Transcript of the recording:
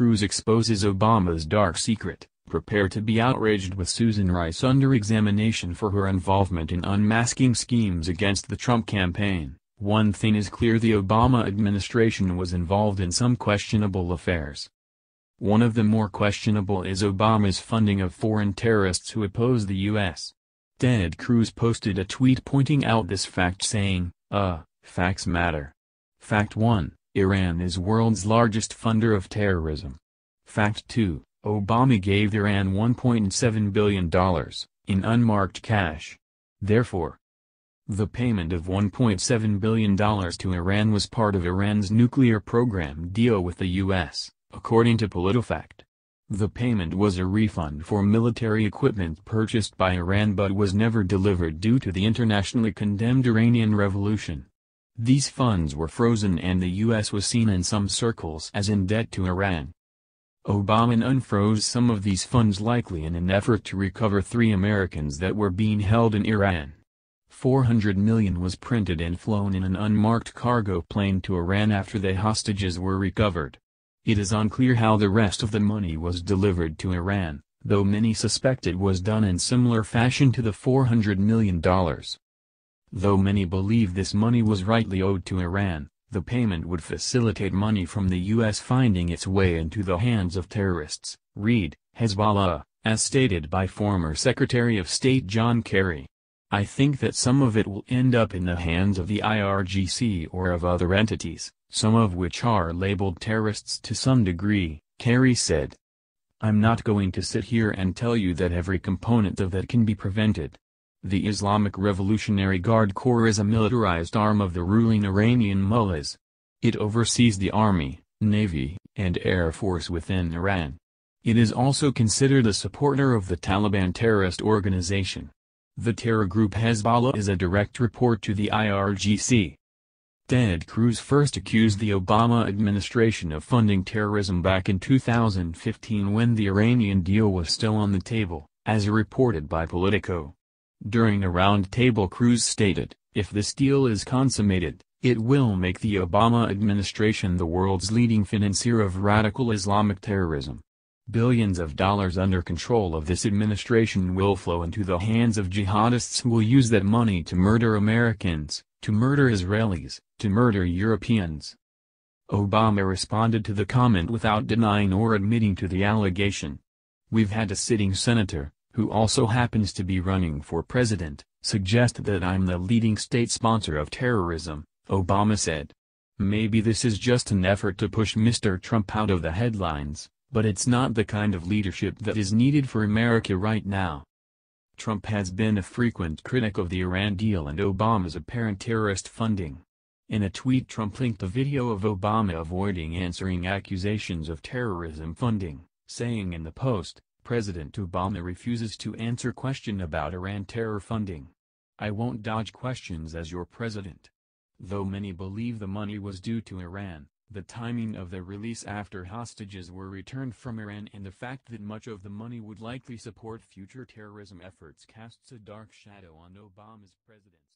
Cruz exposes Obama's dark secret, prepare to be outraged with Susan Rice under examination for her involvement in unmasking schemes against the Trump campaign. One thing is clear: the Obama administration was involved in some questionable affairs. One of the more questionable is Obama's funding of foreign terrorists who oppose the U.S. Ted Cruz posted a tweet pointing out this fact, saying, facts matter. Fact 1, Iran is world's largest funder of terrorism. Fact 2, Obama gave Iran $1.7 billion, in unmarked cash. Therefore, the payment of $1.7 billion to Iran was part of Iran's nuclear program deal with the U.S., according to PolitiFact. The payment was a refund for military equipment purchased by Iran but was never delivered due to the internationally condemned Iranian Revolution. These funds were frozen and the U.S. was seen in some circles as in debt to Iran. Obama unfroze some of these funds, likely in an effort to recover 3 Americans that were being held in Iran. $400 million was printed and flown in an unmarked cargo plane to Iran after the hostages were recovered. It is unclear how the rest of the money was delivered to Iran, though many suspect it was done in similar fashion to the $400 million. Though many believe this money was rightly owed to Iran, the payment would facilitate money from the U.S. finding its way into the hands of terrorists, read, Hezbollah, as stated by former Secretary of State John Kerry. I think that some of it will end up in the hands of the IRGC or of other entities, some of which are labeled terrorists to some degree, Kerry said. I'm not going to sit here and tell you that every component of that can be prevented. The Islamic Revolutionary Guard Corps is a militarized arm of the ruling Iranian mullahs. It oversees the army, navy, and air force within Iran. It is also considered a supporter of the Taliban terrorist organization. The terror group Hezbollah is a direct report to the IRGC. Ted Cruz first accused the Obama administration of funding terrorism back in 2015 when the Iranian deal was still on the table, as reported by Politico. During a roundtable, Cruz stated, if this deal is consummated, it will make the Obama administration the world's leading financier of radical Islamic terrorism. Billions of dollars under control of this administration will flow into the hands of jihadists who will use that money to murder Americans, to murder Israelis, to murder Europeans. Obama responded to the comment without denying or admitting to the allegation. We've had a sitting senator, who also happens to be running for president, suggest that I'm the leading state sponsor of terrorism, Obama said. Maybe this is just an effort to push Mr. Trump out of the headlines, but it's not the kind of leadership that is needed for America right now. Trump has been a frequent critic of the Iran deal and Obama's apparent terrorist funding. In a tweet, Trump linked a video of Obama avoiding answering accusations of terrorism funding, saying in the post, President Obama refuses to answer question about Iran terror funding. I won't dodge questions as your president. Though many believe the money was due to Iran, the timing of the release after hostages were returned from Iran and the fact that much of the money would likely support future terrorism efforts casts a dark shadow on Obama's presidency.